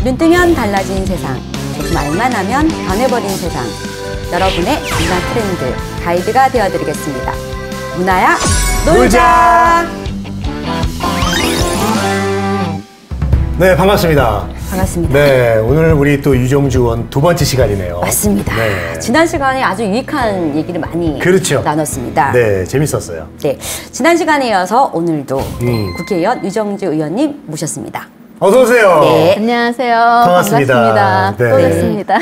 눈뜨면 달라진 세상, 말만 하면 변해버린 세상. 여러분의 문화 트렌드 가이드가 되어드리겠습니다. 문화야 놀자. 네, 반갑습니다. 반갑습니다. 네, 오늘 우리 또 유정주 의원 두 번째 시간이네요. 맞습니다. 네. 지난 시간에 아주 유익한 얘기를 많이 그렇죠. 나눴습니다. 네, 재밌었어요. 네, 지난 시간에 이어서 오늘도 국회의원 유정주 의원님 모셨습니다. 어서 오세요. 네. 안녕하세요. 반갑습니다. 네. 또 뵙습니다.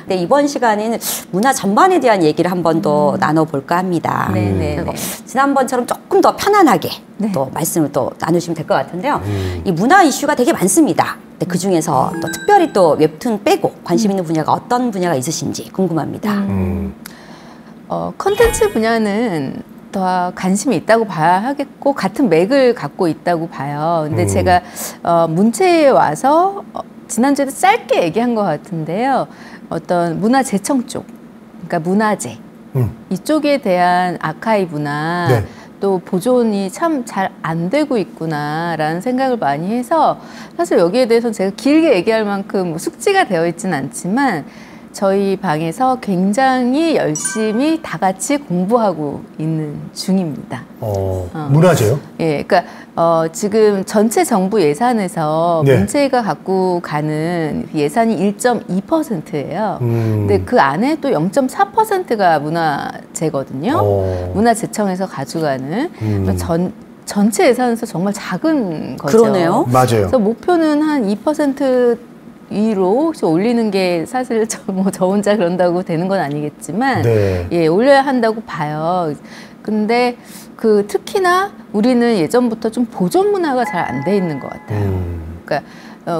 네, 이번 시간에는 문화 전반에 대한 얘기를 한 번 더 나눠볼까 합니다. 그리고 지난번처럼 조금 더 편안하게 또 말씀을 또 나누시면 될 것 같은데요. 이 문화 이슈가 되게 많습니다. 네, 그 중에서 또 특별히 또 웹툰 빼고 관심 있는 분야가 어떤 분야가 있으신지 궁금합니다. 컨텐츠 분야는 더 관심이 있다고 봐야 하겠고 같은 맥을 갖고 있다고 봐요. 근데 제가 문체에 와서 지난주에도 짧게 얘기한 것 같은데요. 어떤 문화재청 쪽, 그러니까 문화재 이쪽에 대한 아카이브나 또 보존이 참 잘 안 되고 있구나라는 생각을 많이 해서 사실 여기에 대해서는 제가 길게 얘기할 만큼 숙지가 되어 있지는 않지만 저희 방에서 굉장히 열심히 다 같이 공부하고 있는 중입니다. 문화재요? 예, 그러니까 지금 전체 정부 예산에서 문체가 갖고 가는 예산이 1.2%예요. 근데 그 안에 또 0.4%가 문화재거든요. 문화재청에서 가져가는 전체 예산에서 정말 작은 거죠. 그러네요. 맞아요. 그래서 목표는 한 2% 위로 혹시 올리는 게 사실 저 혼자 그런다고 되는 건 아니겠지만 예, 올려야 한다고 봐요. 근데 특히나 우리는 예전부터 좀 보존 문화가 잘 안 돼 있는 것 같아요. 그러니까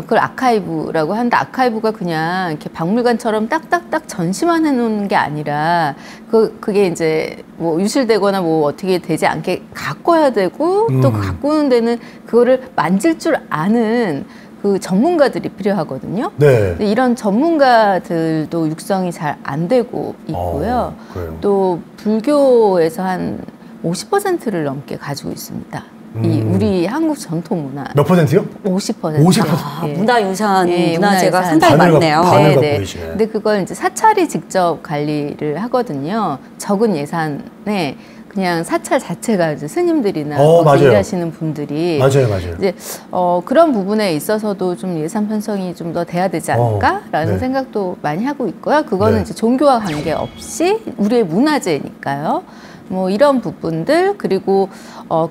그걸 아카이브라고 하는데 아카이브가 그냥 이렇게 박물관처럼 딱딱딱 전시만 해놓는 게 아니라 그게 이제 뭐 유실되거나 뭐 어떻게 되지 않게 가꿔야 되고 또 가꾸는 데는 그거를 만질 줄 아는 그 전문가들이 필요하거든요. 근데 이런 전문가들도 육성이 잘 안 되고 있고요. 또 불교에서 한 50%를 넘게 가지고 있습니다. 이 우리 한국 전통 문화. 몇 %요? 50%. 50%. 문화유산, 문화재가 상당히 많네요. 반을 갖고 계시네. 근데 그걸 이제 사찰이 직접 관리를 하거든요. 적은 예산에 그냥 사찰 자체가 이제 스님들이나 거기 일하시는 분들이 맞아요. 이제 그런 부분에 있어서도 좀 예산 편성이 좀 더 돼야 되지 않을까라는 생각도 많이 하고 있고요. 그거는 이제 종교와 관계없이 우리의 문화재니까요. 뭐 이런 부분들 그리고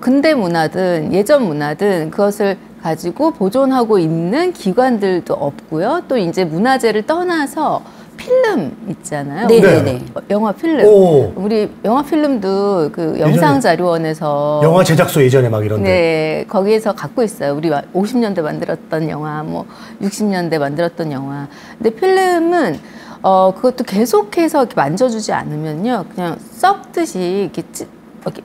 근대 문화든 예전 문화든 그것을 가지고 보존하고 있는 기관들도 없고요. 또 이제 문화재를 떠나서 필름 있잖아요. 네네네. 영화 필름. 우리 영화 필름도 그 영상자료원에서 영화 제작소 예전에 막 이런데. 네, 거기에서 갖고 있어요. 우리 50년대 만들었던 영화, 뭐 60년대 만들었던 영화. 근데 필름은 그것도 계속해서 이렇게 만져주지 않으면요, 그냥 썩듯이 이렇게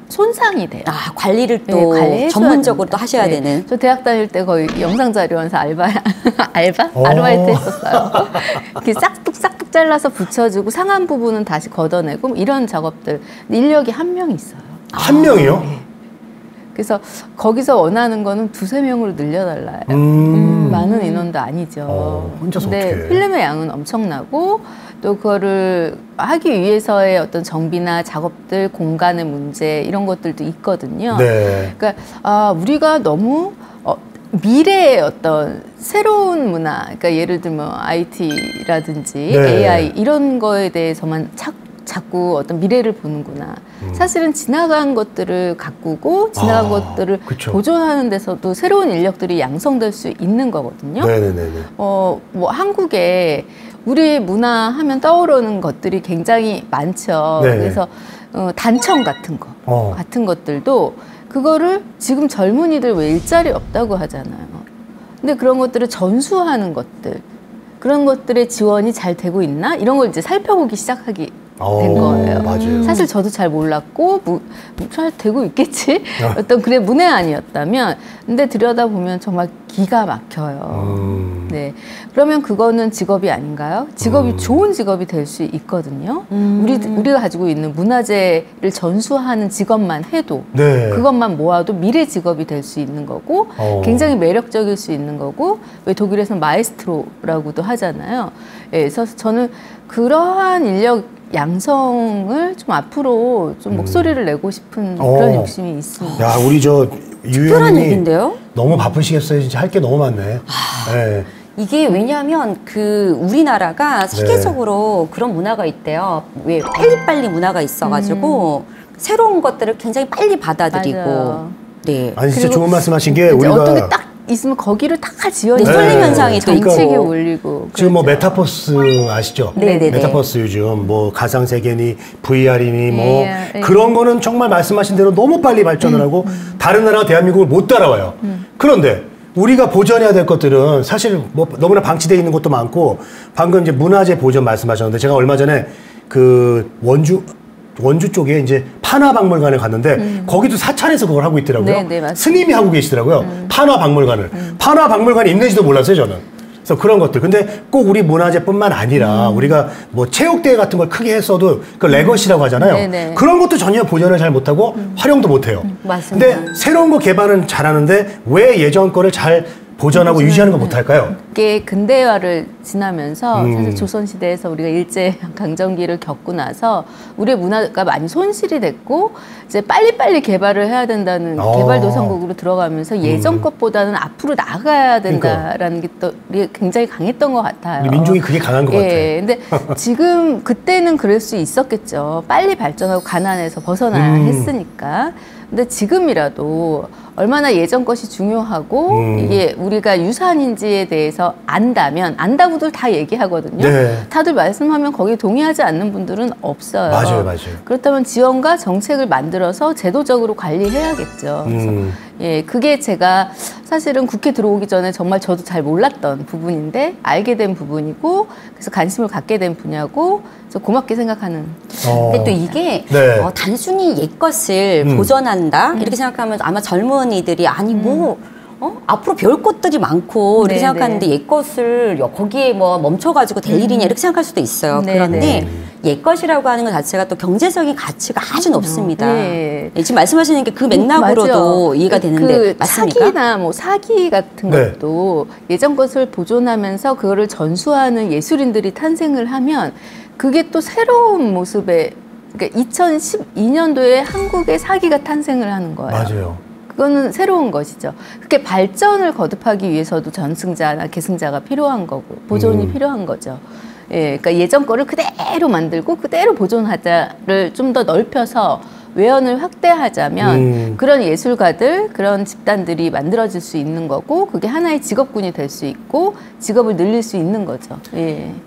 손상이 돼요. 관리를 또 전문적으로 또 하셔야 되는. 저 대학 다닐 때 거의 영상자료원에서 아르바이트 했었어요. 이렇게 싹둑 잘라서 붙여주고 상한 부분은 다시 걷어내고 이런 작업들. 인력이 한 명 있어요. 한 명이요? 네. 그래서 거기서 원하는 거는 2~3명으로 늘려달라요. 많은 인원도 아니죠. 혼자서 근데 어떻게 해? 필름의 양은 엄청나고 또 그거를 하기 위해서의 어떤 정비나 작업들, 공간의 문제 이런 것들도 있거든요. 그러니까 우리가 너무 미래의 어떤 새로운 문화, 그러니까 예를 들면 IT라든지 AI 이런 거에 대해서만 자꾸 어떤 미래를 보는구나. 사실은 지나간 것들을 가꾸고 지나간 것들을 보존하는 데서도 새로운 인력들이 양성될 수 있는 거거든요. 뭐 한국에 우리 문화 하면 떠오르는 것들이 굉장히 많죠. 그래서 단청 같은 거 같은 것들도 그거를 지금 젊은이들 왜 일자리 없다고 하잖아요. 근데 그런 것들을 전수하는 것들, 그런 것들의 지원이 잘 되고 있나? 이런 걸 이제 살펴보기 시작하기 된 거예요. 사실 저도 잘 몰랐고 잘 되고 있겠지? 어떤 그래 문외한이었다면 근데 들여다보면 정말 기가 막혀요. 네, 그러면 그거는 직업이 아닌가요? 직업이 좋은 직업이 될 수 있거든요. 우리가 가지고 있는 문화재를 전수하는 직업만 해도 네. 그것만 모아도 미래 직업이 될 수 있는 거고 굉장히 매력적일 수 있는 거고 왜 독일에서는 마에스트로라고도 하잖아요. 예, 그래서 저는 그러한 인력 양성을 좀 앞으로 좀 목소리를 내고 싶은 그런 욕심이 있습니다. 야, 우리 저 특별한 얘기인데요? 너무 바쁘시겠어요. 진짜 할 게 너무 많네. 네. 이게 왜냐하면 그 우리나라가 세계적으로 그런 문화가 있대요. 왜 빨리빨리 문화가 있어가지고 새로운 것들을 굉장히 빨리 받아들이고. 맞아요. 네. 아니 진짜 좋은 말씀하신 게 우리가 어떤 게 딱 있으면 거기를 다 지어내는 쏠림 현상이 또 있고. 인식이 올리고. 지금 뭐 그렇죠. 메타버스 아시죠? 네네네. 메타버스 요즘 뭐 가상세계니 VR이니 뭐 네. 그런 거는 정말 말씀하신 대로 너무 빨리 발전을 하고 다른 나라가 대한민국을 못 따라와요. 그런데 우리가 보존해야 될 것들은 사실 뭐 너무나 방치되어 있는 것도 많고 방금 이제 문화재 보존 말씀하셨는데 제가 얼마 전에 그 원주 쪽에 이제 판화박물관에 갔는데 거기도 사찰에서 그걸 하고 있더라고요. 네, 맞습니다. 스님이 하고 계시더라고요. 판화박물관을. 판화박물관이 있는지도 몰랐어요, 저는. 그래서 그런 것들. 근데 꼭 우리 문화재뿐만 아니라 우리가 뭐 체육대회 같은 걸 크게 했어도 그 레거시라고 하잖아요. 네네. 그런 것도 전혀 보존을 잘 못하고 활용도 못해요. 맞습니다. 근데 새로운 거 개발은 잘하는데 왜 예전 거를 잘 보존하고 유지하는 거 못할까요? 이게 근대화를 지나면서 사실 조선시대에서 우리가 일제강점기를 겪고 나서 우리의 문화가 많이 손실이 됐고 이제 빨리빨리 개발을 해야 된다는 개발도상국으로 들어가면서 예전 것보다는 앞으로 나가야 된다라는 게 또 굉장히 강했던 것 같아요. 우리 민족이 그게 강한 것 같아요. 근데 지금 그때는 그럴 수 있었겠죠. 빨리 발전하고 가난에서 벗어나야 했으니까. 근데 지금이라도 얼마나 예전 것이 중요하고 이게 우리가 유산인지에 대해서 안다고들 다 얘기하거든요. 네. 다들 말씀하면 거기 동의하지 않는 분들은 없어요. 맞아요. 그렇다면 지원과 정책을 만들어서 제도적으로 관리해야겠죠. 그래서 그게 제가 사실은 국회 들어오기 전에 정말 저도 잘 몰랐던 부분인데 알게 된 부분이고 그래서 관심을 갖게 된 분야고 그래서 고맙게 생각하는. 근데 또 이게 단순히 옛것을 보존한다 이렇게 생각하면 아마 젊은이들이 아니 뭐 앞으로 배울 것들이 많고 이렇게 생각하는데 옛것을 거기에 뭐 멈춰가지고 될 일이냐 이렇게 생각할 수도 있어요. 그런데 옛것이라고 하는 것 자체가 또 경제적인 가치가 아주 높습니다. 지금 말씀하시는 게 그 맥락으로도 이해가 되는데 맞습니까? 사기나 뭐 사기 같은 것도 예전 것을 보존하면서 그거를 전수하는 예술인들이 탄생을 하면 그게 또 새로운 모습의 그러니까 2012년도에 한국의 사기가 탄생을 하는 거예요. 맞아요. 그거는 새로운 것이죠. 그렇게 발전을 거듭하기 위해서도 전승자나 계승자가 필요한 거고 보존이 필요한 거죠. 그러니까 예전 거를 그대로 만들고 그대로 보존하자를 좀 더 넓혀서 외연을 확대하자면 그런 예술가들, 그런 집단들이 만들어질 수 있는 거고 그게 하나의 직업군이 될 수 있고 직업을 늘릴 수 있는 거죠.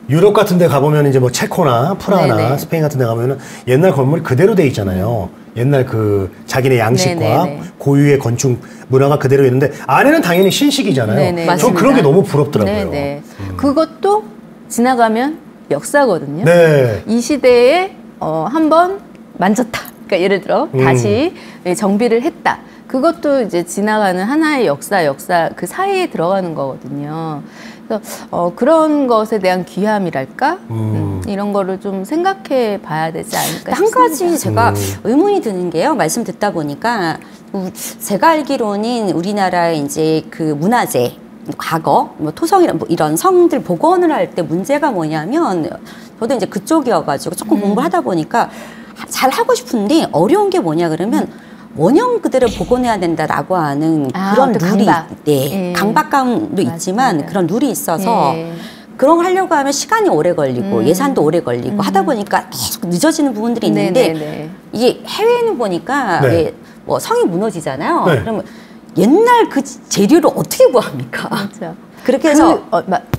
유럽 같은 데 가보면 이제 뭐 체코나 프라하나 스페인 같은 데 가면은 옛날 건물이 그대로 돼 있잖아요. 옛날 그 자기네 양식과 고유의 건축 문화가 그대로 있는데 안에는 당연히 신식이잖아요. 전 그런 게 너무 부럽더라고요. 그것도 지나가면 역사거든요. 이 시대에 한번 만졌다. 그러니까 예를 들어 다시 정비를 했다. 그것도 이제 지나가는 하나의 역사 그 사이에 들어가는 거거든요. 그래서 그런 것에 대한 귀함이랄까 이런 거를 좀 생각해 봐야 되지 않을까 한 싶습니다. 가지 제가 의문이 드는 게요. 말씀 듣다 보니까 제가 알기로는 우리나라의 이제 그 문화재 과거 뭐 토성이란 뭐 이런 성들 복원을 할 때 문제가 뭐냐면 저도 이제 그쪽이어가지고 조금 공부를 하다 보니까 잘 하고 싶은데 어려운 게 뭐냐 그러면 원형 그대로 복원해야 된다라고 하는 그런 룰이 강박감도 있지만 그런 룰이 있어서 그런 거 하려고 하면 시간이 오래 걸리고 예산도 오래 걸리고 하다 보니까 계속 늦어지는 부분들이 있는데 이게 해외에는 보니까 뭐 성이 무너지잖아요. 그러면 옛날 그 재료를 어떻게 구합니까? 맞죠. 그렇게 해서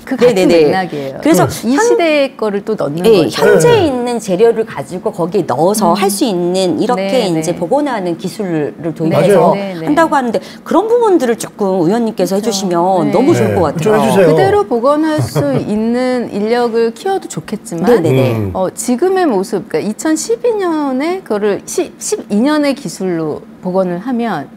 그 같은 맥락이에요. 그래서 이 시대의 거를 또 넣는 거죠. 현재 있는 재료를 가지고 거기에 넣어서 할 수 있는 이렇게 이제 복원하는 기술을 도입해서 한다고 하는데 그런 부분들을 조금 의원님께서 해주시면 너무 좋을 것 같아요. 그대로 복원할 수 있는 인력을 키워도 좋겠지만 지금의 모습, 그러니까 2012년에 그거를 12년의 기술로 복원을 하면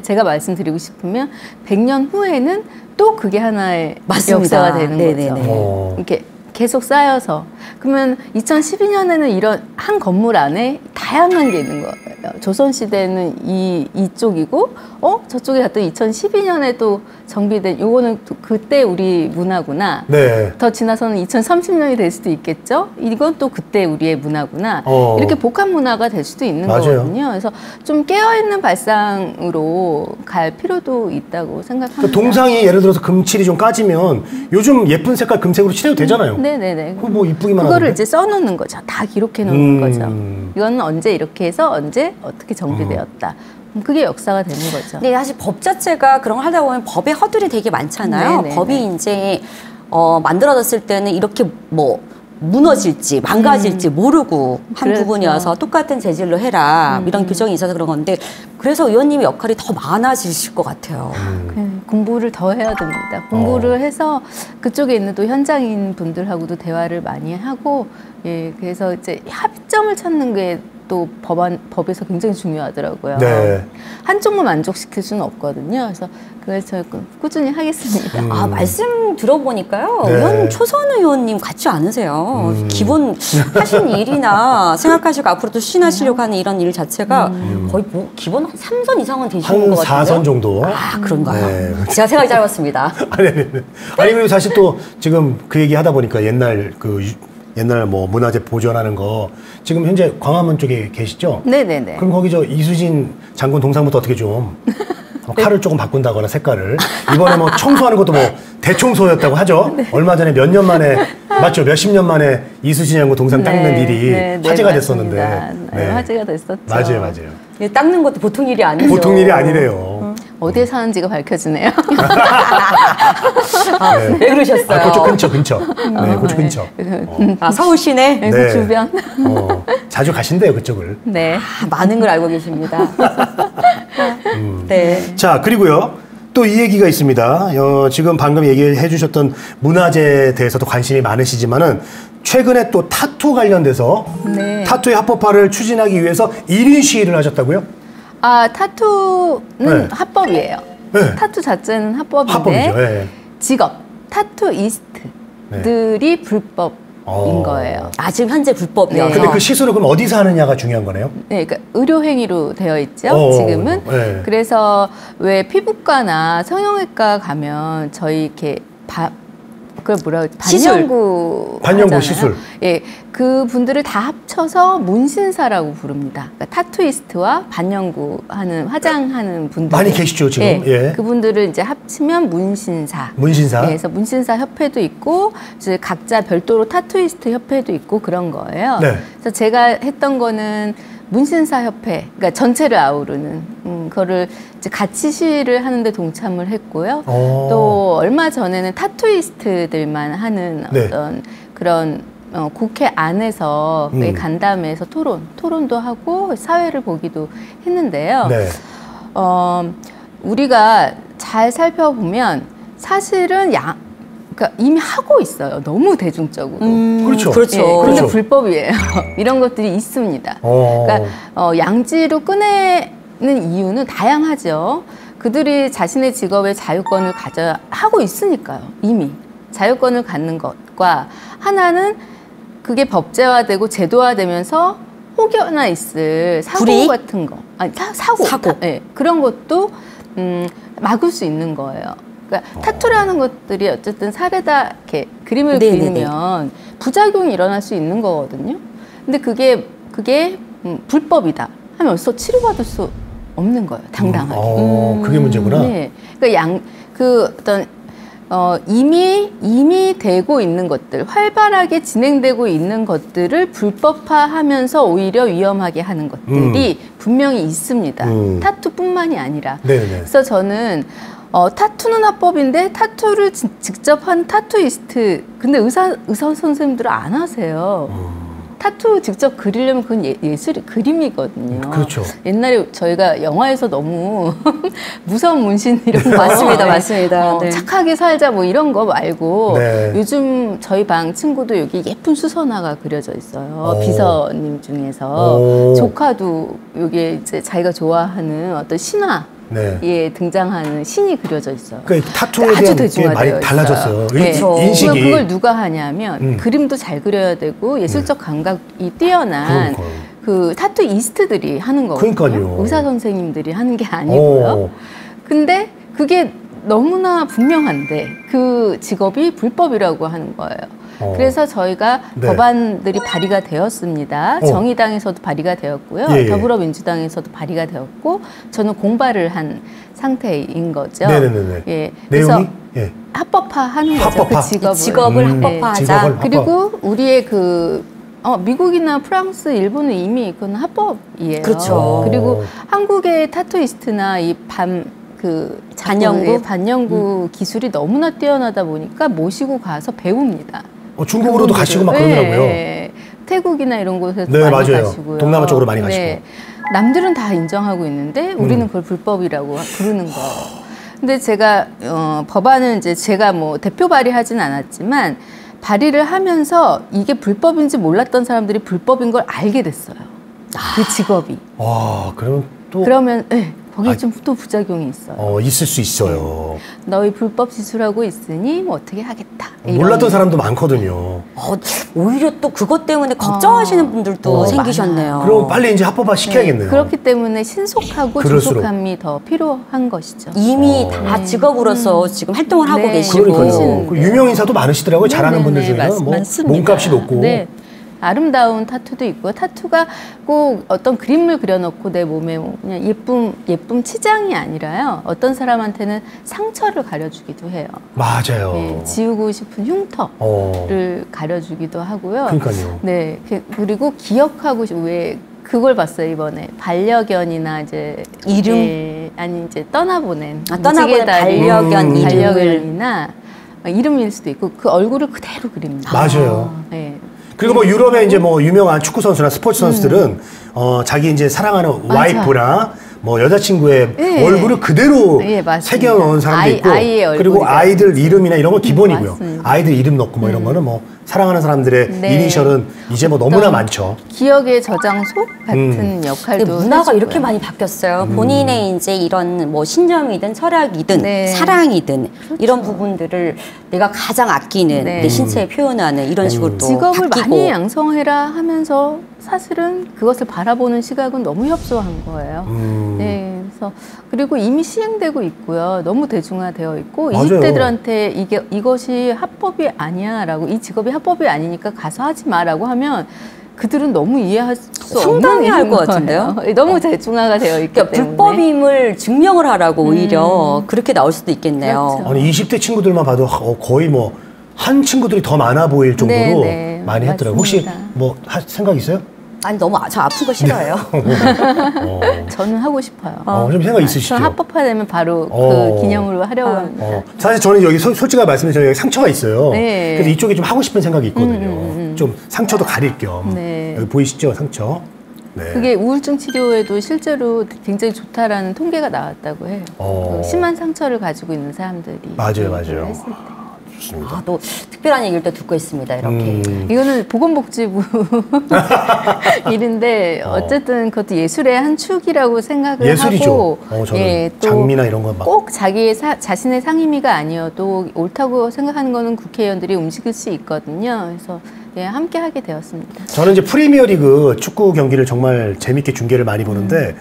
제가 말씀드리고 싶으면 100년 후에는 또 그게 하나의 맞습니다. 역사가 되는 거죠. 이렇게 계속 쌓여서. 그러면 2012년에는 이런 한 건물 안에 다양한 게 있는 거예요. 조선시대는 이쪽이고, 저쪽에 갔더니 2012년에 또 정비된, 요거는 그때 우리 문화구나. 네. 더 지나서는 2030년이 될 수도 있겠죠? 이건 또 그때 우리의 문화구나. 이렇게 복합 문화가 될 수도 있는 맞아요. 거거든요. 그래서 좀 깨어있는 발상으로 갈 필요도 있다고 생각합니다. 그 동상이 예를 들어서 금칠이 좀 까지면 요즘 예쁜 색깔 금색으로 칠해도 되잖아요. 네네네. 뭐 이쁘기만 그거를 하는데. 이제 써놓는 거죠. 다 기록해 놓는 거죠. 이건 언제 이렇게 해서 언제 어떻게 정비되었다. 그게 역사가 되는 거죠. 근데 사실 법 자체가 그런 걸 하다 보면 법의 허들이 되게 많잖아요. 네네네. 법이 이제 만들어졌을 때는 이렇게 뭐 무너질지 망가질지 모르고 한 그렇죠. 부분이어서 똑같은 재질로 해라 이런 규정이 있어서 그런 건데 그래서 의원님의 역할이 더 많아지실 것 같아요. 공부를 더 해야 됩니다. 공부를 해서 그쪽에 있는 또 현장인 분들하고도 대화를 많이 하고 그래서 이제 합점을 찾는 게 또 법에서 굉장히 중요하더라고요. 네. 한쪽만 만족시킬 수는 없거든요. 그래서 그걸 저 꾸준히 하겠습니다. 말씀 들어보니까요. 네. 의원 초선 의원님 같지 않으세요. 기본 하신 일이나 생각하시고 앞으로도 추진하시려고 하는 이런 일 자체가 거의 뭐 기본 3선 이상은 되시는 것 같아요. 4선 정도. 그런가요? 네. 제가 생각이 짧았습니다. 아니 그리고 사실 또 지금 그 얘기 하다 보니까 옛날 뭐 문화재 보존하는 거 지금 현재 광화문 쪽에 계시죠? 네네네. 그럼 거기 저 이수진 장군 동상부터 어떻게 좀 칼을 조금 바꾼다거나 색깔을 이번에 뭐 청소하는 것도 뭐 대청소였다고 하죠? 네. 얼마 전에 몇 년 만에 맞죠? 몇십 년 만에 이수진 장군 동상 닦는 일이 화제가 됐었는데 화제가 됐었죠. 맞아요. 닦는 것도 보통 일이 아니죠. 보통 일이 아니래요. 어디에 사는지가 밝혀지네요. 왜 그러셨어요? 그쪽 근처. 네, 그쪽 근처. 서울 시내? 네, 그 주변. 자주 가신대요, 그쪽을. 네. 많은 걸 알고 계십니다. 네. 자, 그리고요. 또 이 얘기가 있습니다. 지금 방금 얘기해 주셨던 문화재에 대해서도 관심이 많으시지만은 최근에 또 타투 관련돼서 타투의 합법화를 추진하기 위해서 1인 시위를 하셨다고요? 타투는 합법이에요. 네. 타투 자체는 합법인데 직업, 타투이스트들이 불법인 거예요. 지금 현재 불법이요. 근데 그 시술을 그럼 어디서 하느냐가 중요한 거네요? 네, 그러니까 의료행위로 되어 있죠. 지금은. 그래서 왜 피부과나 성형외과 가면 저희 이렇게 그걸 뭐라 그러지? 반영구 시술. 그 분들을 다 합쳐서 문신사라고 부릅니다. 그러니까 타투이스트와 반영구 하는 화장하는 분들 많이 계시죠 지금. 그분들을 이제 합치면 문신사. 그래서 문신사 협회도 있고 이제 각자 별도로 타투이스트 협회도 있고 그런 거예요. 그래서 제가 했던 거는 문신사 협회, 그러니까 전체를 아우르는 거를 이제 같이 시위를 하는데 동참을 했고요. 또 얼마 전에는 타투이스트들만 하는 어떤 그런 국회 안에서 간담회에서 토론도 하고 사회를 보기도 했는데요. 우리가 잘 살펴보면 사실은 그러니까 이미 하고 있어요. 너무 대중적으로. 그렇죠. 그런데 불법이에요. 이런 것들이 있습니다. 그러니까 양지로 꺼내는 이유는 다양하죠. 그들이 자신의 직업의 자유권을 하고 있으니까요. 이미 자유권을 갖는 것과 하나는 그게 법제화되고 제도화되면서 혹여나 있을 사고 같은 거, 사고. 그런 것도 막을 수 있는 거예요. 그러니까 타투라는 것들이 어쨌든 살에다 이렇게 그림을 그리면 부작용이 일어날 수 있는 거거든요. 근데 그게 불법이다 하면 어디서 치료받을 수 없는 거예요. 당당하게. 그게 문제구나. 네. 그러니까 어떤 이미 되고 있는 것들, 활발하게 진행되고 있는 것들을 불법화하면서 오히려 위험하게 하는 것들이 분명히 있습니다. 타투뿐만이 아니라. 그래서 저는 타투는 합법인데 타투를 직접 한 타투이스트, 근데 의사 선생님들은 안 하세요. 타투 직접 그리려면 그건 그림이거든요. 그렇죠. 옛날에 저희가 영화에서 너무 무서운 문신 이런 거 맞습니다. 착하게 살자 뭐 이런 거 말고 요즘 저희 방 친구도 여기 예쁜 수선화가 그려져 있어요. 비서님 중에서 조카도 여기 이제 자기가 좋아하는 어떤 신화 예, 등장하는 신이 그려져 있어요. 그러니까 타투에 대한 게 많이 달라졌어요. 네. 인식이. 그걸 누가 하냐면 그림도 잘 그려야 되고 예술적 감각이 뛰어난 그 타투이스트들이 하는 거거든요. 그러니까요. 의사 선생님들이 하는 게 아니고요. 근데 그게 너무나 분명한데 그 직업이 불법이라고 하는 거예요. 그래서 저희가 법안들이 발의가 되었습니다. 정의당에서도 발의가 되었고요. 예, 예. 더불어민주당에서도 발의가 되었고 저는 공발을 한 상태인 거죠. 네네네. 예. 내용이? 예. 합법화하는 거죠. 합법화. 그 직업을 합법화하자. 직업을 그리고 우리의 미국이나 프랑스, 일본은 이미 그건 합법이에요. 그렇죠. 그리고 한국의 타투이스트나 이 반영구 기술이 너무나 뛰어나다 보니까 모시고 가서 배웁니다. 중국으로도 가시고 막 그러더라고요. 네. 태국이나 이런 곳에서 네, 많이 맞아요. 가시고요. 동남아 쪽으로 많이 가시고. 네. 남들은 다 인정하고 있는데 우리는 그걸 불법이라고 부르는 거예요. 근데 제가 법안은 이제 제가 뭐 대표 발의하진 않았지만 발의를 하면서 이게 불법인지 몰랐던 사람들이 불법인 걸 알게 됐어요. 그 직업이. 와, 그러면 거기에 좀 또 부작용이 있어요. 있을 수 있어요. 너희 불법 시술하고 있으니 뭐 어떻게 하겠다. 몰랐던 사람도 많거든요. 오히려 또 그것 때문에 걱정하시는 분들도 생기셨네요. 그럼 빨리 이제 합법화 시켜야겠네요. 그렇기 때문에 신속하고 조속함이 더 필요한 것이죠. 이미 다 직업으로서 지금 활동을 하고 계시고. 그러니까요. 유명 인사도 많으시더라고요. 잘하는 분들 중에는 뭐 몸값이 높고. 네. 아름다운 타투도 있고요. 타투가 꼭 어떤 그림을 그려놓고 내 몸에 그냥 예쁨 치장이 아니라요. 어떤 사람한테는 상처를 가려주기도 해요. 맞아요. 네, 지우고 싶은 흉터를 가려주기도 하고요. 그러니까요. 네, 그리고 기억하고 왜 그걸 봤어요 이번에 반려견이나 이제 이름 아니 이제 떠나보낸 반려견 반려견이나 이름일 수도 있고 그 얼굴을 그대로 그립니다. 맞아요. 네. 그리고 뭐 유럽의 이제 뭐 유명한 축구 선수나 스포츠 선수들은 자기 이제 사랑하는 와이프나 뭐 여자친구의 얼굴을 그대로 새겨 넣은 사람도 있고 그리고 아이들 이름이나 이런 건 기본이고요. 아이들 이름 넣고 뭐 이런 거는 뭐 사랑하는 사람들의 이니셜은 이제 뭐 너무나 많죠. 기억의 저장소 같은 역할도. 문화가 해주고요. 이렇게 많이 바뀌었어요. 본인의 이제 이런 뭐 신념이든 철학이든 사랑이든 이런 부분들을 내가 가장 아끼는 내 신체에 표현하는 이런 식으로 또 직업을 바뀌고. 많이 양성해라 하면서 사실은 그것을 바라보는 시각은 너무 협소한 거예요. 네, 그래서 그리고 이미 시행되고 있고요. 너무 대중화되어 있고 20대들한테 이것이 합법이 아니야라고 이 직업이 합법이 아니니까 가서 하지 마라고 하면 그들은 너무 이해할 수 상당히 할 것 같은데요. 너무 대중화가 되어 있기 때문에 불법임을 증명을 하라고 오히려 그렇게 나올 수도 있겠네요. 그렇죠. 아니 20대 친구들만 봐도 거의 뭐 한 친구들이 더 많아 보일 정도로 많이 했더라고요. 혹시 뭐 생각 있어요? 아니 너무 저 아픈 거 싫어해요. 저는 하고 싶어요. 좀 생각 있으시죠? 합법화되면 바로 그 기념으로 하려고 합니다. 사실 저는 여기 솔직하게 말씀드리면 여기 상처가 있어요. 그래서 이쪽에 좀 하고 싶은 생각이 있거든요. 좀 상처도 가릴 겸. 여기 보이시죠? 상처. 네. 그게 우울증 치료에도 실제로 굉장히 좋다라는 통계가 나왔다고 해요. 심한 상처를 가지고 있는 사람들이. 맞아요. 했을 때. 좋습니다. 또 특별한 얘기를 또 듣고 있습니다. 이렇게. 이거는 보건복지부 일인데 어쨌든 그것도 예술의 한 축이라고 생각을 예술이죠. 하고 저는 장미나 이런 거 막 꼭 자신의 상임위가 아니어도 옳다고 생각하는 거는 국회의원들이 움직일 수 있거든요. 그래서 함께 하게 되었습니다. 저는 이제 프리미어리그 축구 경기를 정말 재밌게 중계를 많이 보는데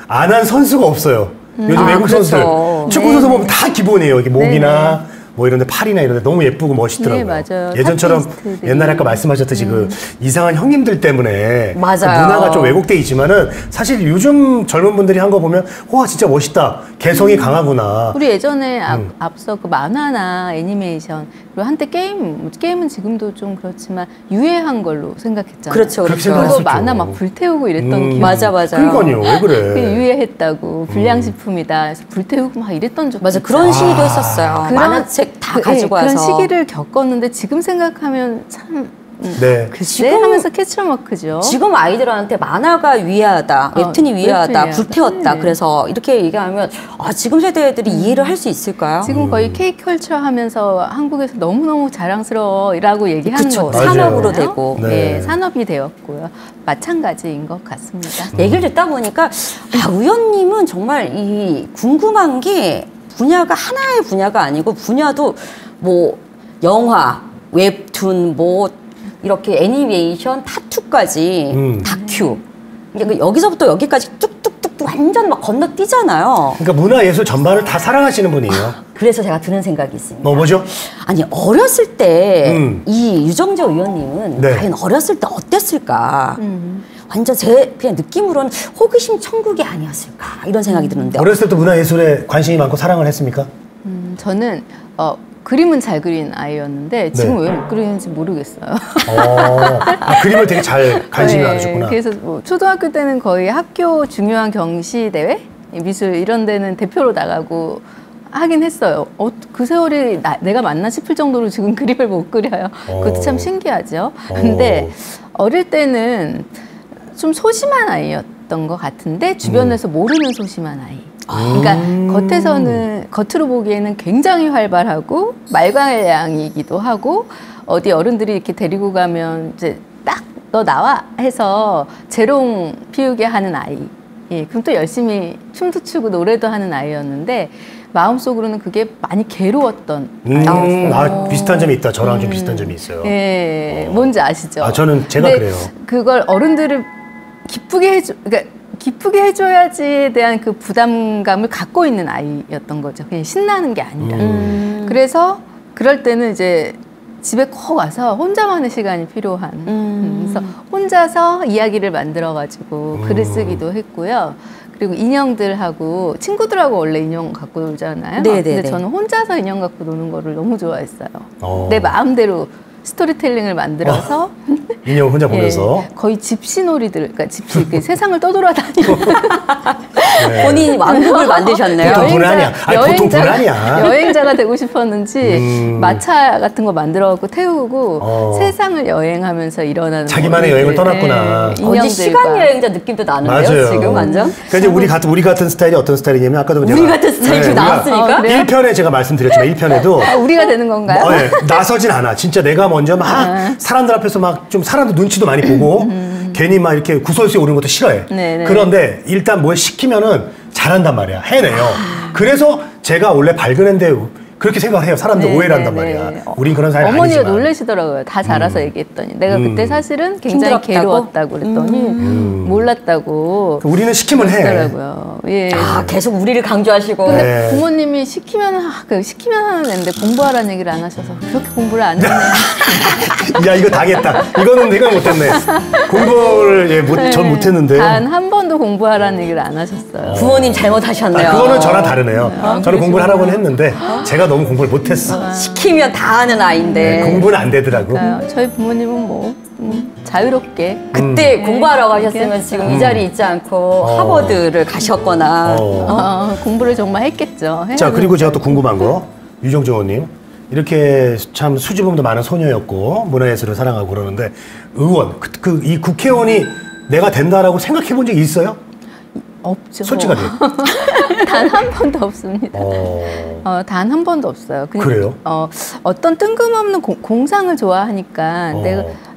안 한 선수가 없어요. 요즘 외국 선수들 축구 선수 보면 다 기본이에요. 이게 목이나 뭐 이런데 팔이나 이런데 너무 예쁘고 멋있더라고요. 맞아요. 예전처럼 타투이스트들이. 옛날에 아까 말씀하셨듯이 그 이상한 형님들 때문에 맞아요. 그 문화가 좀 왜곡돼 있지만은 사실 요즘 젊은 분들이 한 거 보면 와 진짜 멋있다. 개성이 강하구나. 우리 예전에 앞서 그 만화나 애니메이션 그리고 한때 게임은 지금도 좀 그렇지만 유해한 걸로 생각했잖아요. 그렇죠. 그거 만화 막 불태우고 이랬던 기억. 맞아요. 그러니까요. 왜 그래? 유해했다고 불량식품이다. 그래서 불태우고 막 이랬던 적도 맞아. 그런 시기도 했었어요. 만화책 다 가지고 와서. 그런 시기를 겪었는데 지금 생각하면 참 네. 글쎄 하면서 캐치마크죠. 지금 아이들한테 만화가 위하다, 웹툰이 위하다, 불태웠다. 그래서 이렇게 얘기하면 지금 세대 애들이 이해를 할 수 있을까요? 지금 거의 K컬처 하면서 한국에서 너무너무 자랑스러워라고 얘기하는 거죠. 거예요. 산업으로 되고. 네, 산업이 되었고요. 마찬가지인 것 같습니다. 얘기를 듣다 보니까 의원님은 정말 이 궁금한 게 분야가 하나의 분야가 아니고 분야도 뭐 영화, 웹툰, 뭐 이렇게 애니메이션, 타투까지 다큐. 그러니까 여기서부터 여기까지 뚝뚝뚝 완전 막 건너뛰잖아요. 그러니까 문화예술 전반을 다 사랑하시는 분이에요. 그래서 제가 드는 생각이 있습니다. 뭐죠? 아니 어렸을 때 이 유정재 의원님은 과연 어렸을 때 어땠을까? 완전 제 그냥 느낌으로는 호기심 천국이 아니었을까 이런 생각이 드는데 어렸을 때부터 문화예술에 관심이 많고 사랑을 했습니까? 저는 그림은 잘 그린 아이였는데 지금 왜 못 그리는지 모르겠어요. 그림을 되게 잘 관심이 많으셨구나. 그래서 뭐 초등학교 때는 거의 학교 중요한 경시 대회, 미술 이런 데는 대표로 나가고 하긴 했어요. 그 세월이 내가 맞나 싶을 정도로 지금 그림을 못 그려요. 그것도 참 신기하죠. 근데 어릴 때는 좀 소심한 아이였던 것 같은데 주변에서 모르는 소심한 아이. 그러니까 겉으로 보기에는 굉장히 활발하고 말괄량이기도 하고 어디 어른들이 이렇게 데리고 가면 이제 딱 너 나와 해서 재롱 피우게 하는 아이. 예, 그럼 또 열심히 춤도 추고 노래도 하는 아이였는데 마음속으로는 그게 많이 괴로웠던 아이였어요. 비슷한 점이 있다. 저랑 좀 비슷한 점이 있어요. 예, 뭔지 아시죠? 저는 제가 그래요. 그걸 어른들을 기쁘게 해줘야지에 대한 그 부담감을 갖고 있는 아이였던 거죠. 그냥 신나는 게 아니라. 그래서 그럴 때는 이제 집에 꼭 와서 혼자만의 시간이 필요한. 그래서 혼자서 이야기를 만들어가지고 글을 쓰기도 했고요. 그리고 인형들하고 친구들하고 원래 인형 갖고 놀잖아요. 근데 저는 혼자서 인형 갖고 노는 거를 너무 좋아했어요. 내 마음대로 스토리텔링을 만들어서 인형 혼자 보면서 거의 집시놀이들, 그러니까 세상을 떠돌아다니고 본인이 왕국을 만드셨네요. 보통 분 아니야. 보통 분 아니야. 여행자가 되고 싶었는지 마차 같은 거 만들어갖고 태우고 세상을 여행하면서 일어나는 자기만의 여행을 떠났구나. 언제 시간 여행자 느낌도 나는데요. 맞아요. 지금 완전. 그러니까 이제 우리 같은 스타일이 어떤 스타일이냐면 아까도 우리 같은 스타일이 나왔으니까 1편에 제가 말씀드렸지만 1편에도 우리가 되는 건가요? 나서진 않아. 진짜 내가 먼저 막 사람들 앞에서 막 좀 사람들 눈치도 많이 보고 괜히 막 이렇게 구설수에 오르는 것도 싫어해. 그런데 일단 뭘 시키면은 잘한단 말이야. 해내요. 그래서 제가 원래 발견했는데 그렇게 생각을 해요. 사람들 오해를 한단 말이야. 우린 그런 사람이 어머니가 아니지만. 놀라시더라고요. 다 자라서 얘기했더니. 내가 그때 사실은 굉장히 괴로웠다고 그랬더니 몰랐다고. 우리는 시키면 해. 예. 계속 우리를 강조하시고. 근데 부모님이 시키면 하는 애인데 공부하라는 얘기를 안 하셔서 그렇게 공부를 안 했네. 야, 이거 당했다. 이거는 내가 못했네. 공부를 전 못했는데. 단 한 번도 공부하라는 얘기를 안 하셨어요. 부모님 잘못하셨네요. 그거는 저랑 다르네요. 저는 공부를 하라고는 했는데 제가 너무 공부를 못했어. 시키면 다 하는 아이인데. 공부는 안 되더라고. 저희 부모님은 뭐 자유롭게. 그때 공부하러 가셨으면 지금 이 자리에 있지 않고 하버드를 가셨거나. 공부를 정말 했겠죠. 자, 그리고 제가 또 궁금한 거. 유정재 의원님. 이렇게 참 수줍음도 많은 소녀였고 문화예술을 사랑하고 그러는데 의원, 이 국회의원이 내가 된다라고 생각해 본 적이 있어요? 없죠. 솔직하게. 단 한 번도 없습니다. 단 한 번도 없어요. 그래요? 어떤 뜬금없는 공상을 좋아하니까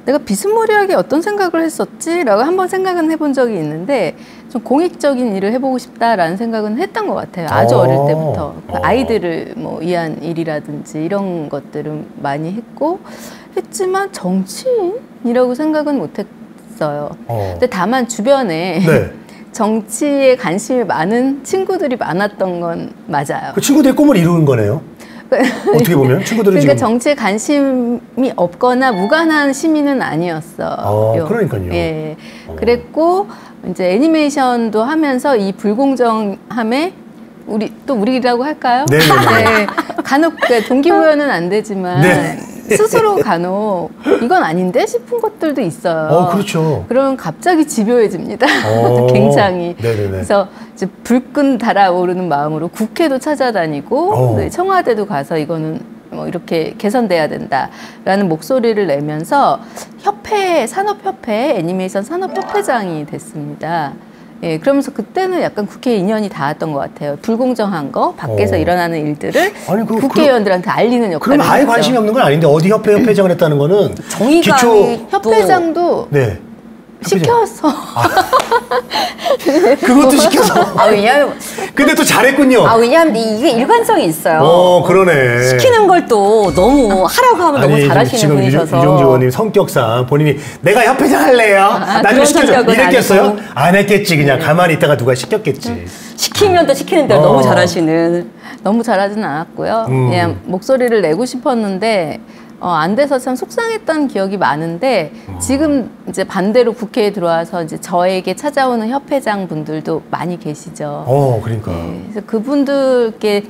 내가 비스무리하게 어떤 생각을 했었지라고 한번 생각은 해본 적이 있는데 좀 공익적인 일을 해보고 싶다라는 생각은 했던 것 같아요. 아주 어릴 때부터 아이들을 뭐 위한 일이라든지 이런 것들은 많이 했지만 정치인이라고 생각은 못했어요. 근데 다만 주변에 정치에 관심이 많은 친구들이 많았던 건 맞아요. 그 친구들의 꿈을 이루는 거네요. 어떻게 보면 친구들은 그러니까 지금 정치에 관심이 없거나 무관한 시민은 아니었어요. 그러니까요. 예, 그랬고 이제 애니메이션도 하면서 이 불공정함에 우리라고 할까요? 네. 간혹 동기부여는 안 되지만 스스로 간혹 이건 아닌데 싶은 것들도 있어요. 그렇죠. 그러면 갑자기 집요해집니다. 굉장히. 그래서 이제 불끈 달아오르는 마음으로 국회도 찾아다니고 청와대도 가서 이거는 뭐 이렇게 개선돼야 된다라는 목소리를 내면서 산업협회, 애니메이션 산업협회장이 됐습니다. 예, 그러면서 그때는 약간 국회에 인연이 닿았던 것 같아요. 불공정한 거, 밖에서 일어나는 일들을 국회의원들한테 알리는 역할을 그럼 아예 했죠. 관심이 없는 건 아닌데 어디 협회장을 했다는 거는 정의감이 협회장도 네. 시켜서 그것도 시켜서. 왜냐면 근데 또 잘했군요. 왜냐면 이게 일관성이 있어요. 그러네. 시키는 걸 또 너무 하라고 하면 너무 잘하시는 지금 분이셔서. 유정주 의원님 성격상 본인이 내가 협회장 할래요. 나 좀 시켜줘. 이랬겠어요? 안 했겠지. 그냥 가만히 있다가 누가 시켰겠지. 시키면 또 시키는 대로 너무 잘하시는. 너무 잘하진 않았고요. 그냥 목소리를 내고 싶었는데 안 돼서 참 속상했던 기억이 많은데 지금 이제 반대로 국회에 들어와서 이제 저에게 찾아오는 협회장 분들도 많이 계시죠. 그러니까. 네, 그래서 그분들께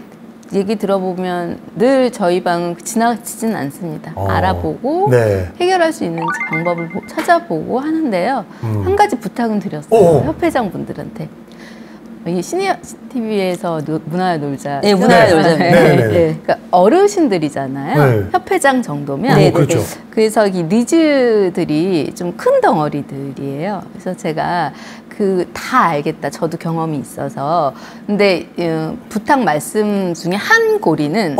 얘기 들어보면 늘 저희 방은 지나치진 않습니다. 알아보고 네. 해결할 수 있는지 방법을 찾아보고 하는데요. 한 가지 부탁은 드렸어요. 협회장 분들한테. 이 시니어 TV에서 문화야 놀자. 네, 문화야 놀자. 그러니까 어르신들이잖아요. 네. 협회장 정도면. 네, 그렇죠. 그래서 이 니즈들이 좀 큰 덩어리들이에요. 그래서 제가 다 알겠다. 저도 경험이 있어서. 근데 부탁 말씀 중에 한 고리는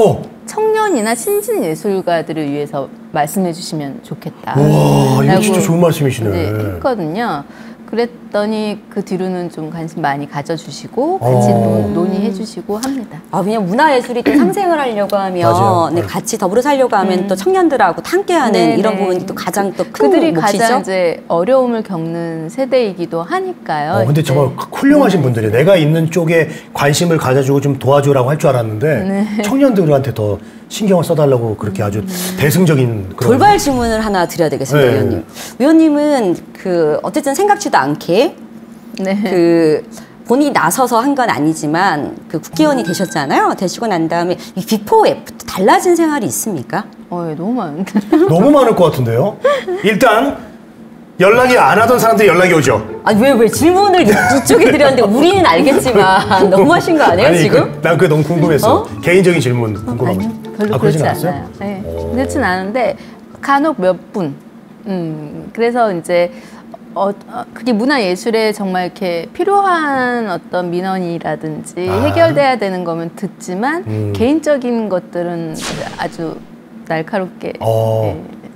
청년이나 신진 예술가들을 위해서 말씀해 주시면 좋겠다. 와, 이거 진짜 좋은 말씀이시네. 네, 했거든요. 그랬더니 그 뒤로는 좀 관심 많이 가져주시고 같이 논의해 주시고 합니다. 왜냐면 문화예술이 또 상생을 하려고 하면 네, 같이 더불어 살려고 하면 또 청년들하고 함께하는 이런 부분이 또 가장 또 큰 그들이 몫이죠? 가장 이제 어려움을 겪는 세대이기도 하니까요. 근데 정말 훌륭하신 분들이 내가 있는 쪽에 관심을 가져주고 좀 도와주라고 할 줄 알았는데 청년들한테 더 신경을 써달라고 그렇게 아주 대승적인 그런 돌발 질문을 하나 드려야 되겠습니다, 네. 위원님. 위원님은 어쨌든 생각지도 않게 본인이 나서서 한 건 아니지만 국회의원이 되셨잖아요. 되시고 난 다음에 이 비포 애프터 달라진 생활이 있습니까? 예, 너무 많은데. 너무 많을 것 같은데요. 일단 연락이 안 하던 사람들이 연락이 오죠. 왜 질문을 이쪽에 드렸는데 우리는 알겠지만 너무 하신 거 아니에요, 지금? 난 그게 너무 궁금했어. 개인적인 질문 궁금한 거죠. 별로 그렇지 않아요. 네, 그렇진 않은데 간혹 몇 분. 그래서 이제 그게 문화예술에 정말 이렇게 필요한 어떤 민원이라든지 해결돼야 되는 거면 듣지만 개인적인 것들은 아주 날카롭게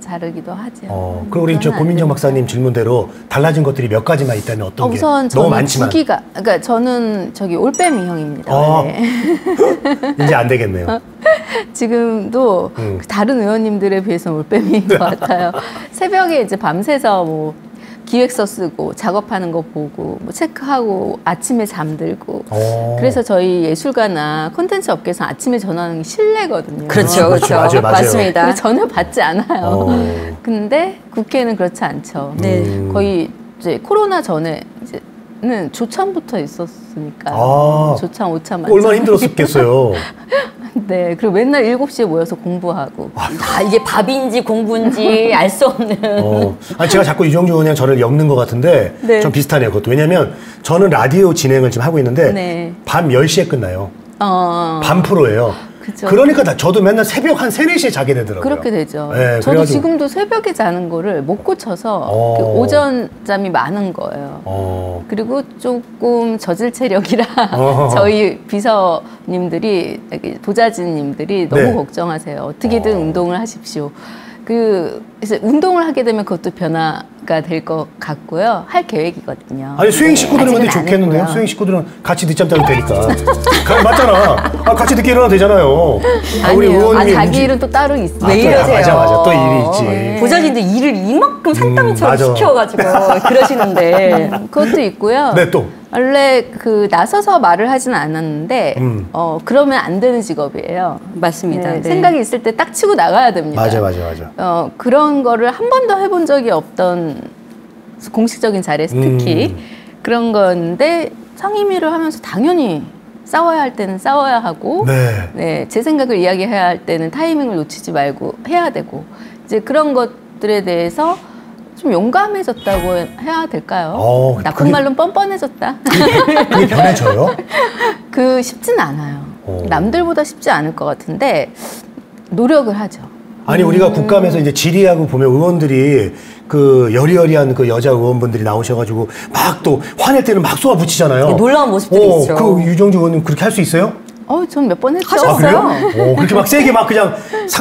자르기도 하죠. 그럼 우리 고민정 박사님 질문대로 달라진 것들이 몇 가지만 있다면 어떤 게? 우선 너무 많지만. 그러니까 저는 올빼미형입니다. 이제 안 되겠네요. 지금도 다른 의원님들에 비해서는 올빼미인 것 같아요. 새벽에 이제 밤새서 기획서 쓰고 작업하는 거 보고 체크하고 아침에 잠들고 그래서 저희 예술가나 콘텐츠 업계에서 아침에 전화하는 게 실례거든요. 그렇죠. 맞아요. 맞습니다. 전혀 받지 않아요. 근데 국회는 그렇지 않죠. 거의 이제 코로나 전에는 조참부터 있었으니까 조참, 오참, 얼마나 힘들었겠어요. 네, 그리고 맨날 7시에 모여서 공부하고. 이게 밥인지 공부인지 알 수 없는. 제가 자꾸 유정주 의원이랑 저를 엮는 것 같은데 좀 비슷하네요. 그것도. 왜냐면 저는 라디오 진행을 지금 하고 있는데 밤 10시에 끝나요. 밤 프로예요. 그쵸. 그러니까 저도 맨날 새벽 한 3, 4시에 자게 되더라고요. 그렇게 되죠. 네, 저도 그래가지고. 지금도 새벽에 자는 거를 못 고쳐서 오전 잠이 많은 거예요. 그리고 조금 저질 체력이라 저희 비서님들이, 보좌진님들이 너무 걱정하세요. 어떻게든 운동을 하십시오. 그래서 운동을 하게 되면 그것도 변화가 될 것 같고요. 할 계획이거든요. 아니 수행 식구들은 근데 좋겠는데요. 수행 식구들은 같이 늦잠 자도 되니까. 맞잖아. 같이 늦게 일어나도 되잖아요. 우리 의원님이 자기 일은 또 따로 있어요. 왜 이러세요? 맞아. 또 일이 있지. 보좌진들 일을 이만큼 산더미처럼 시켜가지고 그러시는데. 그것도 있고요. 네, 또. 원래 나서서 말을 하진 않았는데 그러면 안 되는 직업이에요. 맞습니다. 생각이 있을 때 딱 치고 나가야 됩니다. 맞아. 그런 거를 한 번도 해본 적이 없던 공식적인 자리에서 특히 그런 건데 상임위를 하면서 당연히 싸워야 할 때는 싸워야 하고 제 생각을 이야기해야 할 때는 타이밍을 놓치지 말고 해야 되고 이제 그런 것들에 대해서 좀 용감해졌다고 해야 될까요? 나쁜 말로는 뻔뻔해졌다. 그게 변해져요? 쉽진 않아요. 남들보다 쉽지 않을 것 같은데 노력을 하죠. 아니 우리가 국감에서 이제 질의하고 보면 의원들이 그 여리여리한 그 여자 의원분들이 나오셔가지고 막 또 화낼 때는 막 쏘아붙이잖아요. 네, 놀라운 모습들이 있죠. 그 유정주 의원님 그렇게 할 수 있어요? 전 몇 번 했죠. 하셨어요? 아, 그래요? 그렇게 막 세게 막 그냥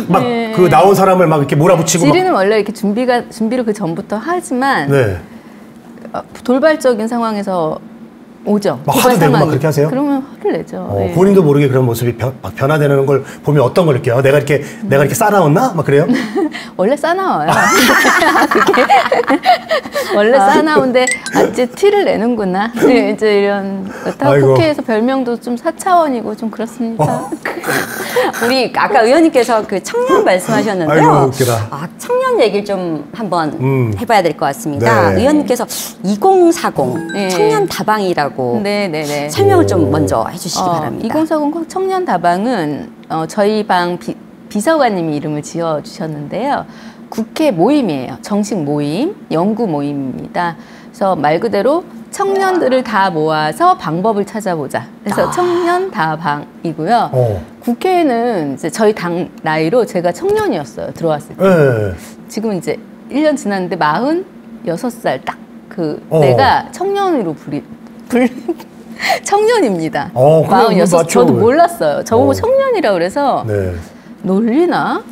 막 그 나온 사람을 막 이렇게 몰아붙이고. 질의는 원래 이렇게 준비를 그 전부터 하지만 네. 돌발적인 상황에서 오죠. 막 화도 내고 막 그렇게 하세요? 그러면 화를 내죠. 네. 본인도 모르게 그런 모습이 막 변화되는 걸 보면 어떤 걸 느껴요? 내가 이렇게 싸나웠나? 막 그래요? 원래 싸나워요. 그게 원래 싸나운데 이제 티를 내는구나. 네, 이제 이런 국회에서 별명도 좀 4차원이고 좀 그렇습니다. 우리 아까 의원님께서 그 청년 말씀하셨는데요. 아이고, 웃기다. 청년 얘기를 좀 한번 해봐야 될 것 같습니다. 네. 의원님께서 2040 청년 다방이라고 네네네. 설명을 좀 먼저 해주시기 바랍니다. 2040 청년 다방은 저희 방 비서관님이 이름을 지어주셨는데요. 국회 모임이에요. 정식 모임, 연구 모임입니다. 그래서 말 그대로 청년들을 다 모아서 방법을 찾아보자. 그래서 청년 다방이고요. 국회에는 이제 저희 당 나이로 제가 청년이었어요. 들어왔을 때. 네. 지금 이제 1년 지났는데 46살 딱 내가 청년으로 청년입니다. 46. 저도 몰랐어요. 저보고 청년이라고 그래서 네. 놀리나?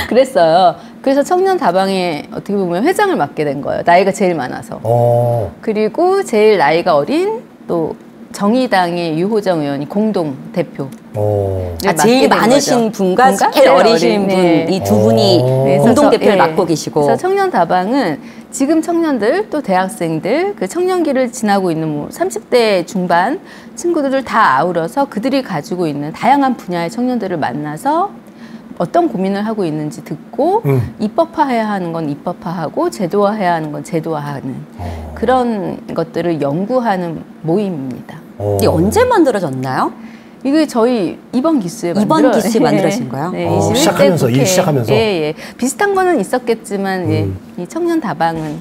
그랬어요. 그래서 청년 다방에 어떻게 보면 회장을 맡게 된 거예요. 나이가 제일 많아서. 그리고 제일 나이가 어린 또 정의당의 유호정 의원이 공동 대표. 제일 많으신 분과 제일 어리신 분, 이 두 분이 공동 대표를 맡고 계시고. 그래서 청년 다방은 지금 청년들 또 대학생들 그 청년기를 지나고 있는 30대 중반 친구들을 다 아우러서 그들이 가지고 있는 다양한 분야의 청년들을 만나서 어떤 고민을 하고 있는지 듣고 입법화해야 하는 건 입법화하고 제도화해야 하는 건 제도화하는 그런 것들을 연구하는 모임입니다. 이게 언제 만들어졌나요? 이게 저희 이번 기수에 만들어진 거예요? 네, 시작하면서 일 시작하면서. 예. 비슷한 거는 있었겠지만 이 청년 다방은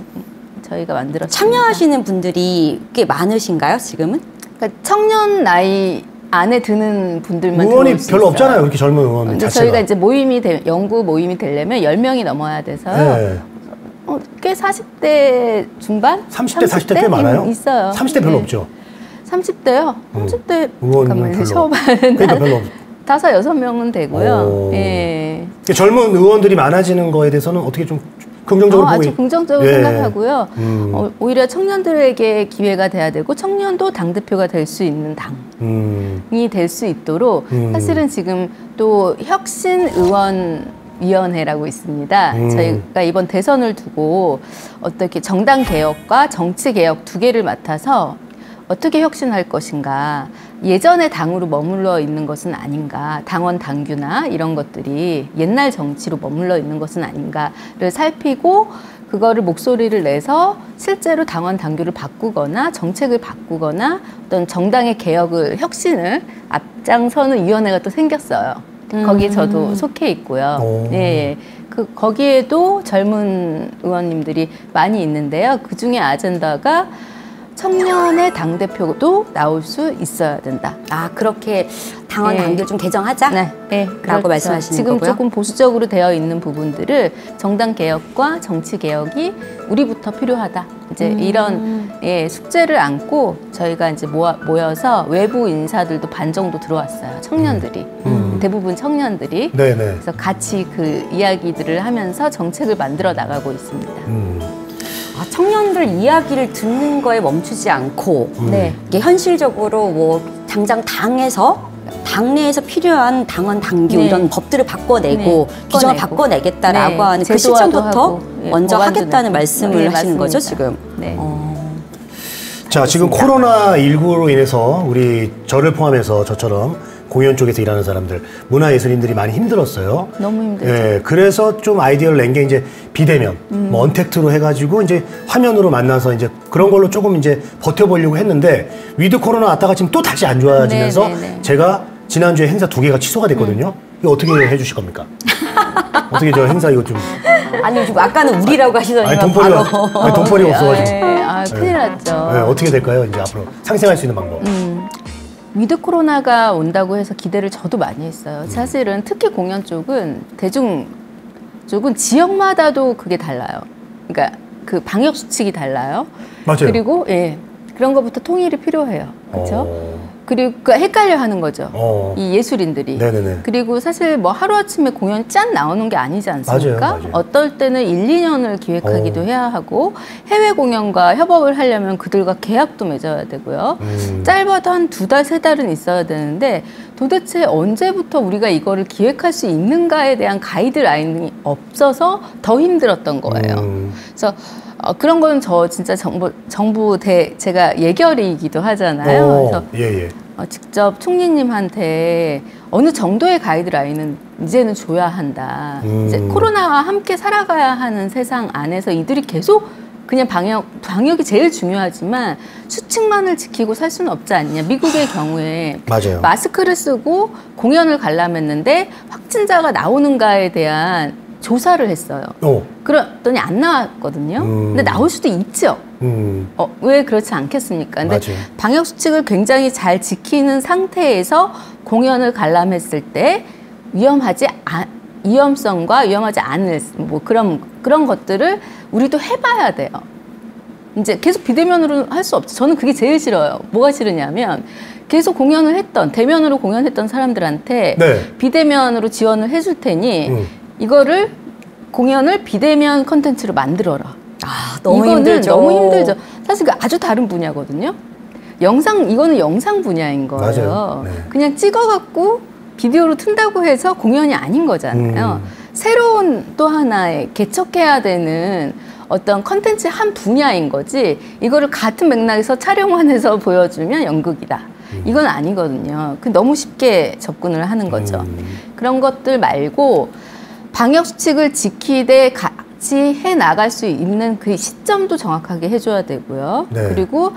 저희가 만들었습니다. 참여하시는 분들이 꽤 많으신가요, 지금은? 그러니까 청년 나이 안에 드는 분들만 의원이 별로 없잖아요. 그렇게 젊은 의원 자체가. 저희가 이제 연구 모임이 되려면 10명이 넘어야 돼서요. 네. 꽤 40대 중반? 30대, 40대 꽤 많아요? 있어요. 30대 별로 없죠? 30대요? 30대 의원은 별로. 처음 그러니까 별로 5-6명은 되고요. 예. 젊은 의원들이 많아지는 거에 대해서는 어떻게 좀 긍정적으로 보고 아주 긍정적으로 생각하고요. 오히려 청년들에게 기회가 돼야 되고 청년도 당대표가 될 수 있는 당이 될 수 있도록 사실은 지금 또 혁신의원위원회라고 있습니다. 저희가 이번 대선을 두고 어떻게 정당 개혁과 정치 개혁 두 개를 맡아서 어떻게 혁신할 것인가, 예전의 당으로 머물러 있는 것은 아닌가, 당원 당규나 이런 것들이 옛날 정치로 머물러 있는 것은 아닌가를 살피고 그거를 목소리를 내서 실제로 당원 당규를 바꾸거나 정책을 바꾸거나 어떤 정당의 개혁을 혁신을 앞장서는 위원회가 또 생겼어요. 거기에 저도 속해 있고요. 예. 거기에도 젊은 의원님들이 많이 있는데요. 그중에 아젠다가 청년의 당대표도 나올 수 있어야 된다. 그렇게 당원 당규를 좀 개정하자? 네. 라고 말씀하시는 지금 거고요? 조금 보수적으로 되어 있는 부분들을 정당 개혁과 정치 개혁이 우리부터 필요하다. 이제 이런 숙제를 안고 저희가 이제 모여서 외부 인사들도 반 정도 들어왔어요. 청년들이. 대부분 청년들이. 네네. 그래서 같이 그 이야기들을 하면서 정책을 만들어 나가고 있습니다. 청년들 이야기를 듣는 거에 멈추지 않고 이게 현실적으로 뭐 당장 당내에서 필요한 당원 당규 이런 법들을 바꿔내고 규정을 바꿔내겠다라고 하는 그 시점부터 먼저 하겠다는 말씀을 하시는 거죠, 지금? 네. 자, 지금 코로나19로 인해서 저를 포함해서 저처럼 공연 쪽에서 일하는 사람들, 문화예술인들이 많이 힘들었어요. 너무 힘들죠. 예, 그래서 좀 아이디어를 낸 게 이제 비대면, 뭐 언택트로 해가지고 이제 화면으로 만나서 이제 그런 걸로 조금 이제 버텨보려고 했는데 위드 코로나 왔다가 지금 또 다시 안 좋아지면서 제가 지난주에 행사 2개가 취소가 됐거든요. 이거 어떻게 해주실 겁니까? 어떻게 저 행사 이거 좀. 아니, 지금 아까는 우리라고 하시더니만 돈벌이 없어가지고. 큰일 났죠. 어떻게 될까요? 이제 앞으로 상생할 수 있는 방법. 위드 코로나가 온다고 해서 기대를 저도 많이 했어요. 사실은 특히 공연 쪽은 대중 쪽은 지역마다도 그게 달라요. 그러니까 그 방역 수칙이 달라요. 맞아요. 그리고 예, 그런 것부터 통일이 필요해요. 그렇죠? 그리고 헷갈려 하는 거죠. 이 예술인들이. 네네네. 그리고 사실 뭐 하루아침에 공연이 짠 나오는 게 아니지 않습니까? 맞아요. 어떨 때는 1, 2년을 기획하기도 해야 하고 해외 공연과 협업을 하려면 그들과 계약도 맺어야 되고요. 짧아도 한 2달, 3달은 있어야 되는데 도대체 언제부터 우리가 이거를 기획할 수 있는가에 대한 가이드라인이 없어서 더 힘들었던 거예요. 그래서 그런 거는 저 진짜 정부 제가 예결이기도 하잖아요. 그래서 직접 총리님한테 어느 정도의 가이드라인은 이제는 줘야 한다. 이제 코로나와 함께 살아가야 하는 세상 안에서 이들이 계속 그냥 방역이 제일 중요하지만 수칙만을 지키고 살 수는 없지 않냐. 미국의 경우에 맞아요. 마스크를 쓰고 공연을 관람했는데 확진자가 나오는가에 대한 조사를 했어요. 그랬더니 안 나왔거든요. 근데 나올 수도 있죠. 왜 그렇지 않겠습니까? 근데 맞아요. 방역 수칙을 굉장히 잘 지키는 상태에서 공연을 관람했을 때 위험성과 위험하지 않을 뭐 그런 것들을 우리도 해봐야 돼요. 이제 계속 비대면으로 할 수 없죠. 저는 그게 제일 싫어요. 뭐가 싫으냐면 계속 대면으로 공연했던 사람들한테 비대면으로 지원을 해줄 테니 이거를 공연을 비대면 컨텐츠로 만들어라. 너무 힘들죠. 너무 힘들죠. 사실 아주 다른 분야거든요. 이거는 영상 분야인 거예요. 그냥 찍어갖고 비디오로 튼다고 해서 공연이 아닌 거잖아요. 새로운 또 하나의 개척해야 되는 어떤 컨텐츠 한 분야인 거지 이거를 같은 맥락에서 촬영만 해서 보여주면 연극이다. 이건 아니거든요. 너무 쉽게 접근을 하는 거죠. 그런 것들 말고 방역 수칙을 지키되 같이 해나갈 수 있는 그 시점도 정확하게 해줘야 되고요. 그리고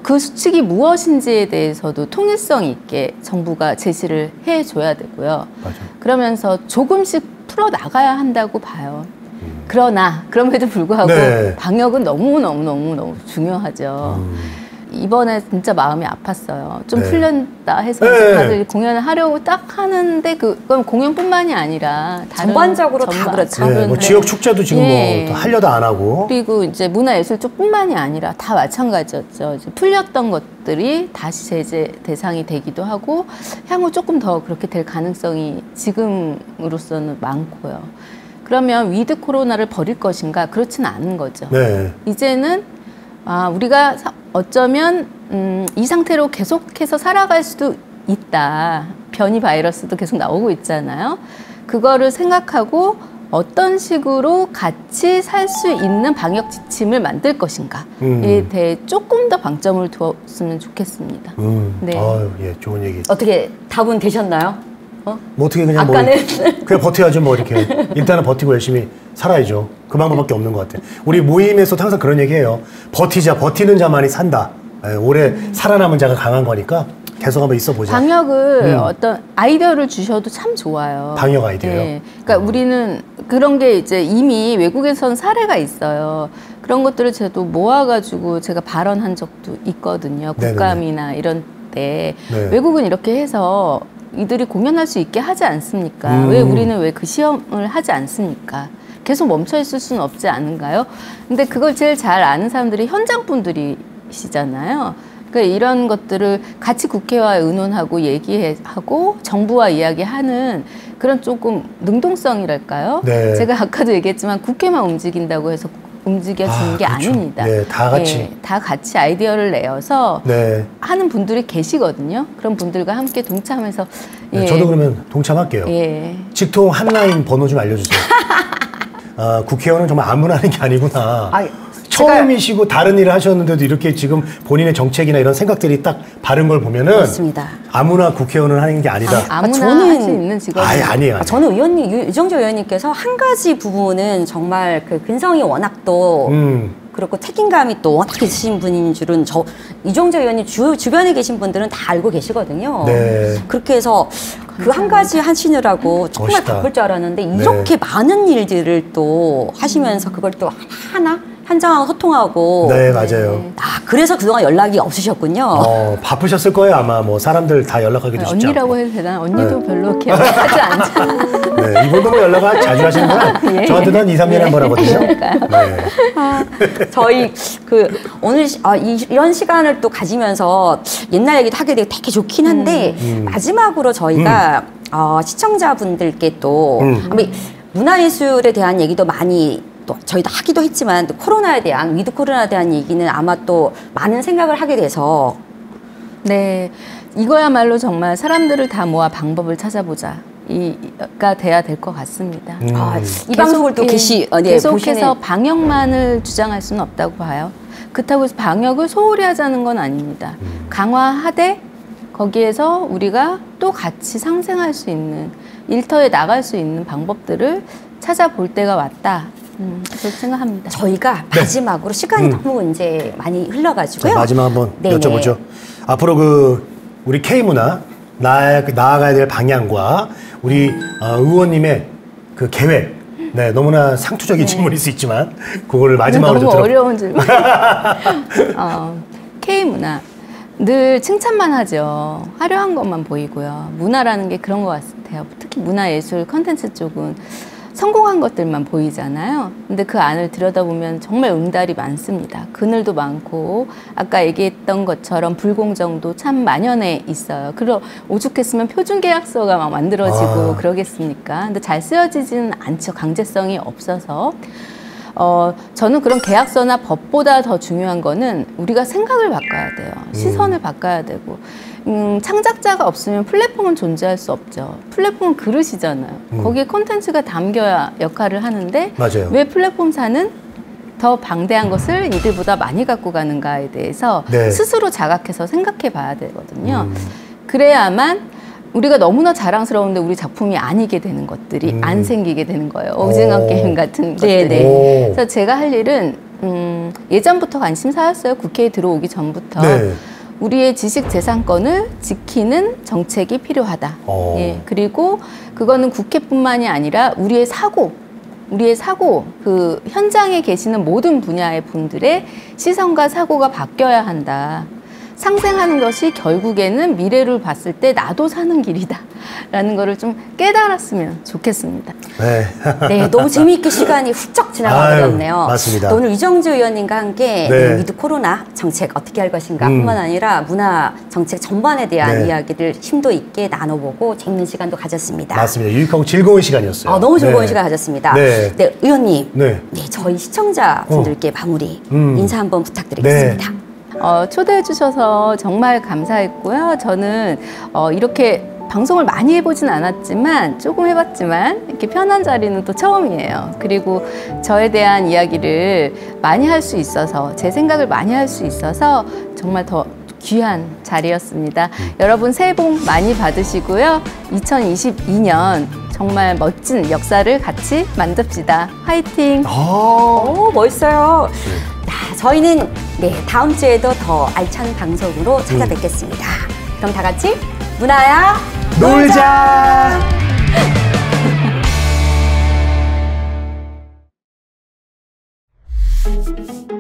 그 수칙이 무엇인지에 대해서도 통일성 있게 정부가 제시를 해줘야 되고요. 그러면서 조금씩 풀어나가야 한다고 봐요. 그럼에도 불구하고 방역은 너무 중요하죠. 이번에 진짜 마음이 아팠어요. 좀 풀렸다 해서 다들 공연을 하려고 딱 하는데 그건 공연뿐만이 아니라 다른 전반적으로 다 그렇죠. 뭐 지역 축제도 지금 뭐 하려도 안 하고 그리고 이제 문화예술 쪽뿐만이 아니라 다 마찬가지였죠. 이제 풀렸던 것들이 다시 제재 대상이 되기도 하고 향후 조금 더 그렇게 될 가능성이 지금으로서는 많고요. 그러면 위드 코로나를 버릴 것인가? 그렇지는 않은 거죠. 이제는 우리가 어쩌면 이 상태로 계속해서 살아갈 수도 있다. 변이 바이러스도 계속 나오고 있잖아요. 그거를 생각하고 어떤 식으로 같이 살 수 있는 방역 지침을 만들 것인가에 대해 조금 더 방점을 두었으면 좋겠습니다. 좋은 얘기. 어떻게 답은 되셨나요? 뭐 어떻게 그냥 그냥 버텨야죠. 뭐 이렇게 일단은 버티고 열심히 살아야죠. 그 방법밖에 없는 것 같아요. 우리 모임에서도 항상 그런 얘기해요. 버티는 자만이 산다. 오래 살아남은 자가 강한 거니까 계속 한번 있어 보자. 방역을 어떤 아이디어를 주셔도 참 좋아요. 방역 아이디어요? 그러니까 우리는 그런 게 이제 이미 외국에선 사례가 있어요. 그런 것들을 저도 모아가지고 제가 발언한 적도 있거든요. 국감이나 이런 때 외국은 이렇게 해서 이들이 공연할 수 있게 하지 않습니까? 왜 우리는 왜 그 시험을 하지 않습니까? 계속 멈춰 있을 수는 없지 않은가요? 근데 그걸 제일 잘 아는 사람들이 현장 분들이시잖아요. 그러니까 이런 것들을 같이 국회와 의논하고 얘기하고 정부와 이야기하는 그런 조금 능동성이랄까요? 제가 아까도 얘기했지만 국회만 움직인다고 해서 움직여지는 게 아닙니다. 다 같이 아이디어를 내어서 하는 분들이 계시거든요. 그런 분들과 함께 동참해서 저도 그러면 동참할게요. 직통 한라인 번호 좀 알려주세요. 국회의원은 정말 아무나 하는 게 아니구나. 처음이시고 다른 일을 하셨는데도 이렇게 지금 본인의 정책이나 이런 생각들이 딱 바른 걸 보면은 그렇습니다. 아무나 국회의원은 하는 게 아니다. 아무나 할 수 있는 직업이 아니에요. 저는 유정재 의원님께서 한 가지 부분은 정말 그 근성이 워낙 또 그렇고 책임감이 또 워낙 있으신 분인 줄은 이정재 의원님 주변에 계신 분들은 다 알고 계시거든요. 그렇게 해서 그 한 가지 하시느라고 정말 바쁠 줄 알았는데 이렇게 많은 일들을 또 하시면서 그걸 또 하나 현장하고 소통하고. 네, 맞아요. 아, 그래서 그동안 연락이 없으셨군요. 바쁘셨을 거예요, 아마. 뭐, 사람들 다 연락하기도 쉽지 않고. 언니라고 해도 되나? 언니도 별로 이렇게 연락하지 않잖아요. 네, 이분도 뭐 연락을 자주 하시는구나. 저한테도 한 2, 3년에 한 번 하거든요. 네. 저희 오늘 이런 시간을 또 가지면서 옛날 얘기도 하게 되게 좋긴 한데 마지막으로 저희가 시청자분들께 또 문화예술에 대한 얘기도 많이 또 저희도 하기도 했지만 또 코로나에 대한 위드 코로나에 대한 얘기는 아마 또 많은 생각을 하게 돼서 네, 이거야말로 정말 사람들을 다 모아 방법을 찾아보자. 가 돼야 될 것 같습니다. 이 방송을 또 계속해서 방역만을 주장할 수는 없다고 봐요. 그렇다고 해서 방역을 소홀히 하자는 건 아닙니다. 강화하되 거기에서 우리가 또 같이 상생할 수 있는 일터에 나갈 수 있는 방법들을 찾아볼 때가 왔다. 그렇게 생각합니다. 저희가 마지막으로 시간이 너무 이제 많이 흘러가지고요. 마지막 한번 여쭤보죠. 앞으로 우리 K문화 나아가야 될 방향과 우리 의원님의 그 계획, 너무나 상투적인 질문일 수 있지만 그거를 마지막으로 너무 어려운 질문. K문화 늘 칭찬만 하죠. 화려한 것만 보이고요. 문화라는 게 그런 것 같아요. 특히 문화예술 컨텐츠 쪽은 성공한 것들만 보이잖아요. 근데 그 안을 들여다보면 정말 응달이 많습니다. 그늘도 많고 아까 얘기했던 것처럼 불공정도 참 만연해 있어요. 그리고 오죽했으면 표준계약서가 막 만들어지고 그러겠습니까? 근데 잘 쓰여지지는 않죠. 강제성이 없어서. 저는 그런 계약서나 법보다 더 중요한 거는 우리가 생각을 바꿔야 돼요. 시선을 바꿔야 되고 창작자가 없으면 플랫폼은 존재할 수 없죠. 플랫폼은 그릇이잖아요. 거기에 콘텐츠가 담겨야 역할을 하는데 맞아요. 왜 플랫폼사는 더 방대한 것을 이들보다 많이 갖고 가는가에 대해서 스스로 자각해서 생각해 봐야 되거든요. 그래야만 우리가 너무나 자랑스러운데 우리 작품이 아니게 되는 것들이 안 생기게 되는 거예요. 오징어 게임 같은 것들이. 그래서 제가 할 일은 예전부터 관심사였어요. 국회에 들어오기 전부터. 우리의 지식재산권을 지키는 정책이 필요하다. 그리고 그거는 국회뿐만이 아니라 우리의 사고, 그 현장에 계시는 모든 분야의 분들의 시선과 사고가 바뀌어야 한다. 상생하는 것이 결국에는 미래를 봤을 때 나도 사는 길이다 라는 거를 좀 깨달았으면 좋겠습니다. 네, 너무 재미있게 시간이 훌쩍 지나가버렸네요. 맞습니다. 오늘 유정주 의원님과 함께 위드 코로나 정책 어떻게 할 것인가 뿐만 아니라 문화 정책 전반에 대한 이야기를 심도 있게 나눠보고 재밌는 시간도 가졌습니다. 맞습니다. 유익하고 즐거운 시간이었어요. 너무 즐거운 시간 가졌습니다. 의원님, 저희 시청자분들께 마무리 인사 한번 부탁드리겠습니다. 초대해 주셔서 정말 감사했고요. 저는 이렇게 방송을 많이 해보진 않았지만 조금 해봤지만 이렇게 편한 자리는 또 처음이에요. 그리고 저에 대한 이야기를 많이 할 수 있어서 제 생각을 많이 할 수 있어서 정말 더 귀한 자리였습니다. 여러분 새해 복 많이 받으시고요. 2022년 정말 멋진 역사를 같이 만듭시다. 화이팅! 멋있어요. 저희는 다음 주에도 더 알찬 방송으로 찾아뵙겠습니다. 그럼 다 같이 문화야 놀자! 놀자!